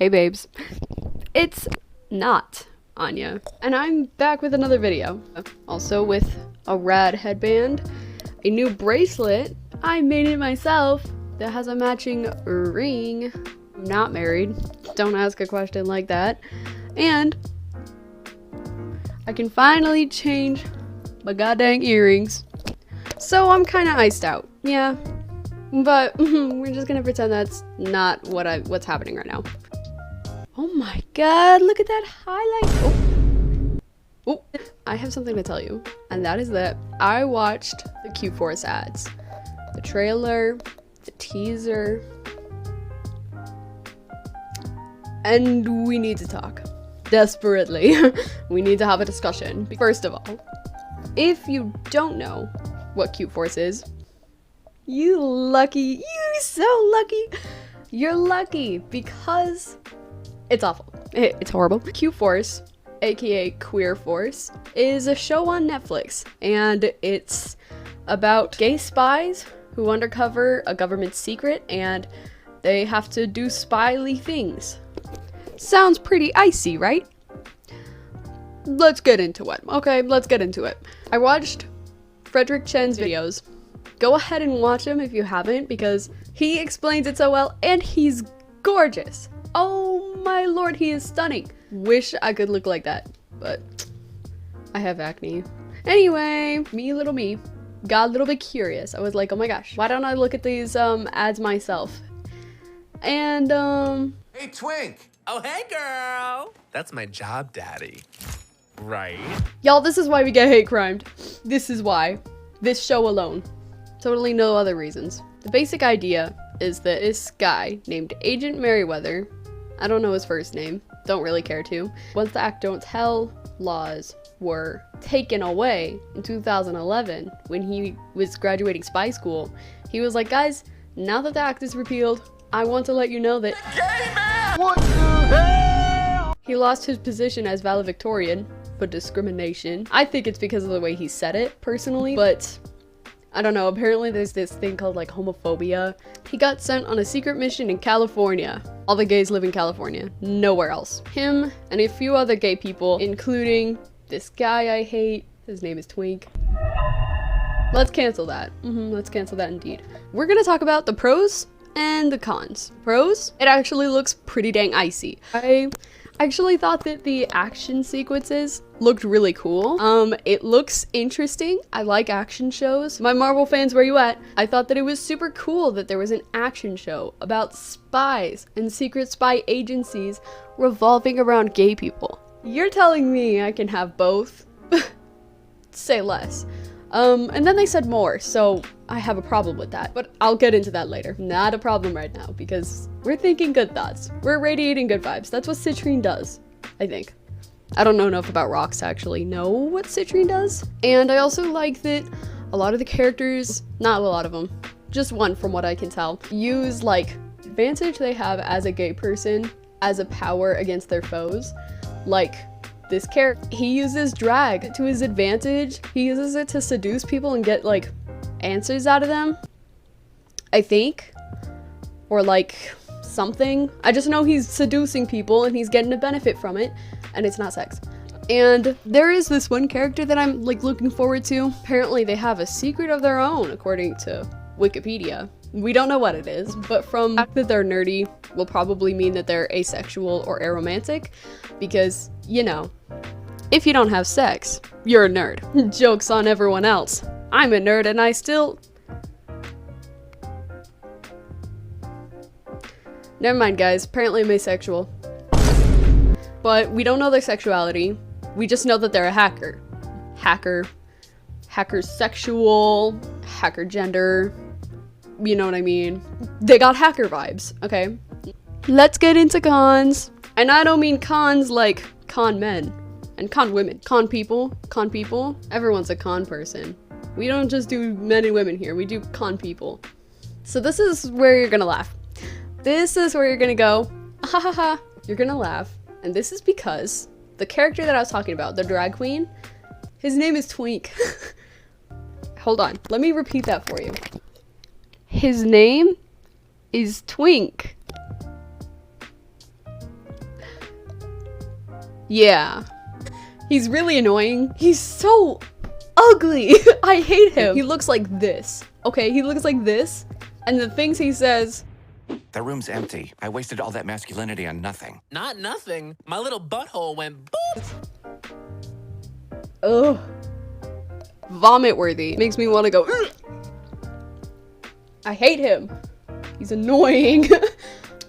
Hey babes, it's not Anya, and I'm back with another video. Also with a rad headband, a new bracelet, I made it myself, that has a matching ring. I'm not married, don't ask a question like that. And I can finally change my goddamn earrings. So I'm kinda iced out, yeah. But we're just gonna pretend that's not what's happening right now. Oh my god, look at that highlight. Oh, I have something to tell you, and that is that I watched the Q-Force ads. The trailer, the teaser, and we need to talk. Desperately. We need to have a discussion. First of all, if you don't know what Q-Force is, you so lucky. You're lucky because it's awful. It's horrible. Q-Force, aka Queer Force, is a show on Netflix, and it's about gay spies who undercover a government secret and they have to do spyly things. Sounds pretty icy, right? Let's get into it. Okay, let's get into it. I watched Frederick Chen's videos. Go ahead and watch him if you haven't, because he explains it so well, and he's gorgeous. Oh my lord, he is stunning. Wish I could look like that, but I have acne. Anyway, little me, got a little bit curious. I was like, oh my gosh, why don't I look at these ads myself? And Hey Twink! Oh, hey, girl. That's my job, daddy. Right? y'all, this is why we get hate crimed. This is why. This show alone. Totally no other reasons. The basic idea is that this guy named Agent Merriweather, I don't know his first name, don't really care to, once the Act Don't Tell laws were taken away in 2011 when he was graduating spy school, he was like, guys, now that the act is repealed, I want to let you know that Gay man! What the hell? he lost his position as valedictorian for discrimination. I think it's because of the way he said it, personally, but I don't know, apparently there's this thing called like homophobia. He got sent on a secret mission in California. All the gays live in California, nowhere else. Him and a few other gay people, including this guy I hate, his name is Twink. Let's cancel that. Let's cancel that indeed. We're gonna talk about the pros and the cons. Pros, it actually looks pretty dang icy. I actually thought that the action sequences looked really cool. It looks interesting. I like action shows. My Marvel fans, where you at? I thought that it was super cool that there was an action show about spies and secret spy agencies revolving around gay people. You're telling me I can have both? Say less. And then they said more, so I have a problem with that, but I'll get into that later. Not a problem right now, because we're thinking good thoughts. We're radiating good vibes. That's what citrine does, I think. I don't know enough about rocks to actually know what citrine does. And I also like that a lot of the characters, not a lot of them, just one from what I can tell, use like advantage they have as a gay person as a power against their foes. Like, this character, he uses drag to his advantage. He uses it to seduce people and get like answers out of them, I think, or like something. I just know he's seducing people and he's getting a benefit from it, and it's not sex. And there is this one character that I'm like looking forward to. Apparently they have a secret of their own, according to Wikipedia. We don't know what it is, but from the fact that they're nerdy will probably mean that they're asexual or aromantic, because, you know, if you don't have sex, you're a nerd. Joke's on everyone else. I'm a nerd and I still... Never mind, guys. Apparently I'm asexual. But we don't know their sexuality. We just know that they're a hacker. Hacker sexual, hacker gender. You know what I mean? They got hacker vibes, okay? Let's get into cons. And I don't mean cons like con men and con women. Con people. Everyone's a con person. We don't just do men and women here, we do con people. So this is where you're gonna laugh. This is where you're gonna go, ha ha ha, you're gonna laugh. And this is because the character that I was talking about, the drag queen, his name is Twink. Hold on, let me repeat that for you. His name is Twink. Yeah. He's really annoying. He's so ugly. I hate him. He looks like this. Okay, he looks like this. And the things he says. The room's empty. I wasted all that masculinity on nothing. Not nothing. My little butthole went boop. Ugh. Vomit worthy. Makes me want to go. Ugh. I hate him. He's annoying.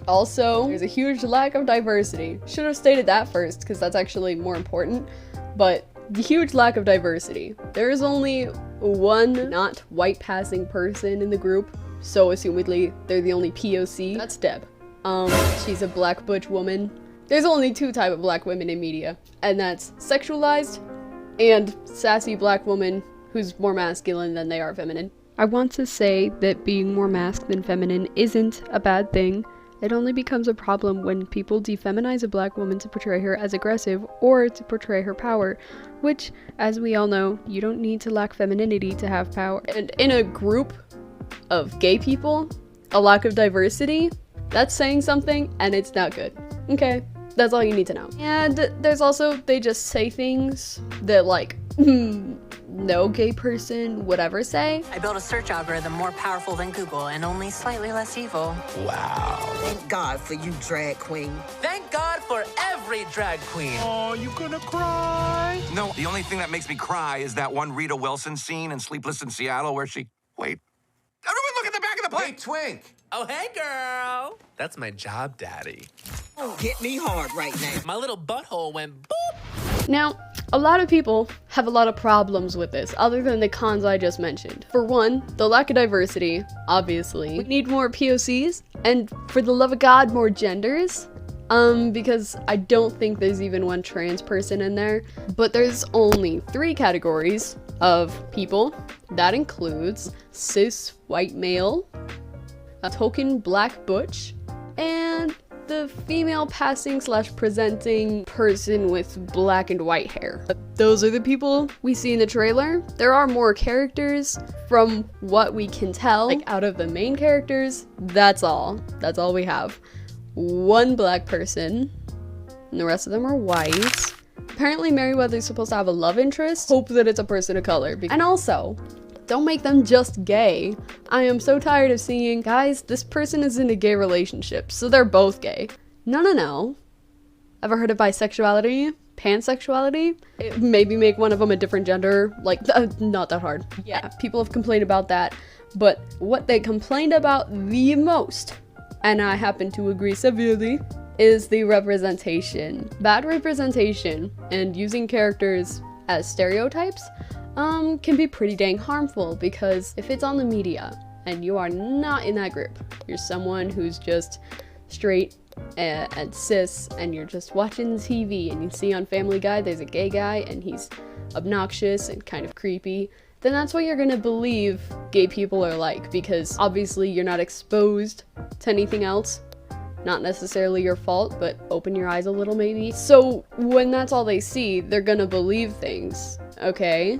Also, there's a huge lack of diversity. Should have stated that first, because that's actually more important. But the huge lack of diversity. There is only one not white passing person in the group, so assumedly they're the only POC. That's Deb. She's a black butch woman. There's only two type of black women in media, and that's sexualized and sassy black woman who's more masculine than they are feminine. I want to say that being more masc than feminine isn't a bad thing. It only becomes a problem when people defeminize a black woman to portray her as aggressive or to portray her power, which, as we all know, you don't need to lack femininity to have power. And in a group of gay people, a lack of diversity, that's saying something and it's not good. Okay, that's all you need to know. And there's also, they just say things that like, no gay person would ever say. I built a search algorithm more powerful than Google and only slightly less evil. Wow. Thank God for you, drag queen. Thank God for every drag queen. Oh, you gonna cry? No, the only thing that makes me cry is that one Rita Wilson scene in Sleepless in Seattle where she... Wait. Everyone look at the back of the plate! Hey, Twink. Oh, hey, girl. That's my job, daddy. Oh, hit me hard right now. My little butthole went boop. Now, a lot of people have a lot of problems with this, other than the cons I just mentioned. For one, the lack of diversity, obviously. We need more POCs, and for the love of God, more genders. Because I don't think there's even one trans person in there. But there's only 3 categories of people. That includes cis white male, a token black butch, and the female passing / presenting person with black and white hair. Those are the people we see in the trailer. There are more characters from what we can tell. Like out of the main characters, that's all. That's all we have. One black person, and the rest of them are white. Apparently Merryweather's supposed to have a love interest. Hope that it's a person of color. And also, don't make them just gay. I am so tired of seeing, guys, this person is in a gay relationship, so they're both gay. No. Ever heard of bisexuality? Pansexuality? Maybe make one of them a different gender. Like, not that hard. Yeah, people have complained about that. But what they complained about the most, and I happen to agree severely, is the representation. Bad representation and using characters as stereotypes can be pretty dang harmful, because if it's on the media and you are not in that group, you're someone who's just straight and cis, and you're just watching TV and you see on Family Guy there's a gay guy and he's obnoxious and kind of creepy, then that's what you're gonna believe gay people are like, because obviously you're not exposed to anything else. Not necessarily your fault, but open your eyes a little maybe. So when that's all they see, they're gonna believe things, okay?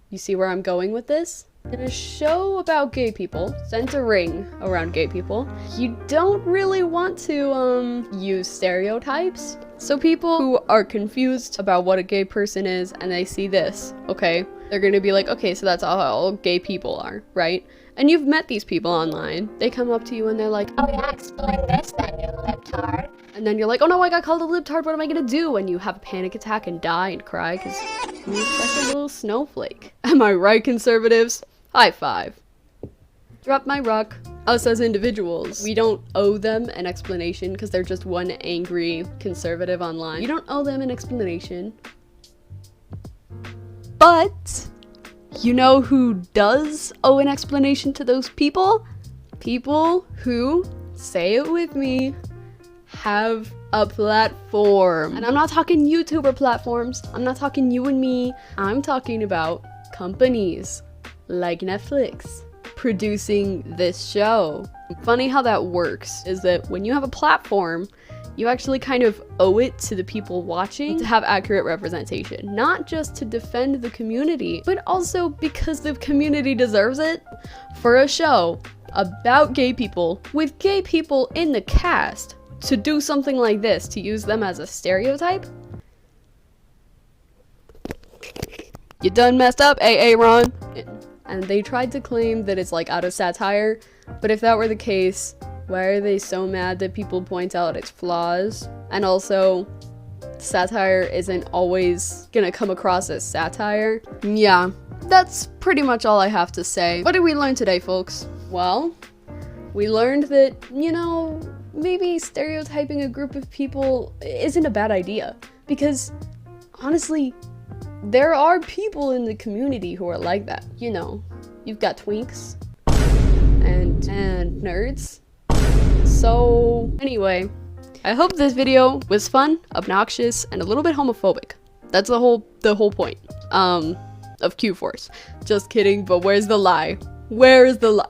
You see where I'm going with this? In a show about gay people, centering around gay people, you don't really want to use stereotypes. So people who are confused about what a gay person is and they see this, okay, they're gonna be like, okay, so that's all gay people are, right? And you've met these people online. They come up to you and they're like, oh yeah, explain this then, you libtard. And then you're like, oh no, I got called a libtard, what am I gonna do? And you have a panic attack and die and cry because you're such a little snowflake. Am I right, conservatives? High five. Drop my rock. Us as individuals, we don't owe them an explanation because they're just one angry conservative online. You don't owe them an explanation. But you know who does owe an explanation to those people? People who, say it with me, have a platform. And I'm not talking YouTuber platforms. I'm not talking you and me. I'm talking about companies like Netflix producing this show. Funny how that works is that when you have a platform, you actually kind of owe it to the people watching to have accurate representation. Not just to defend the community, but also because the community deserves it. For a show about gay people, with gay people in the cast, to do something like this, to use them as a stereotype, You done messed up, Ron. And they tried to claim that it's like out of satire, but if that were the case, why are they so mad that people point out its flaws? And also, satire isn't always gonna come across as satire. Yeah, that's pretty much all I have to say. What did we learn today, folks? Well, we learned that, you know, maybe stereotyping a group of people isn't a bad idea. Because, honestly, there are people in the community who are like that. You know, you've got twinks and nerds. So, anyway, I hope this video was fun, obnoxious, and a little bit homophobic. That's the whole point of Q-Force. Just kidding, but where's the lie? Where's the lie?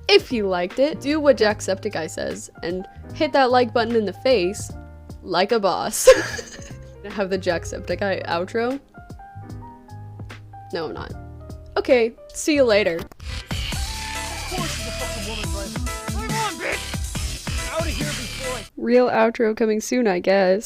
If you liked it, do what Jacksepticeye says and hit that like button in the face like a boss. Have the Jacksepticeye outro? No, I'm not. Okay, see you later. Real outro coming soon, I guess.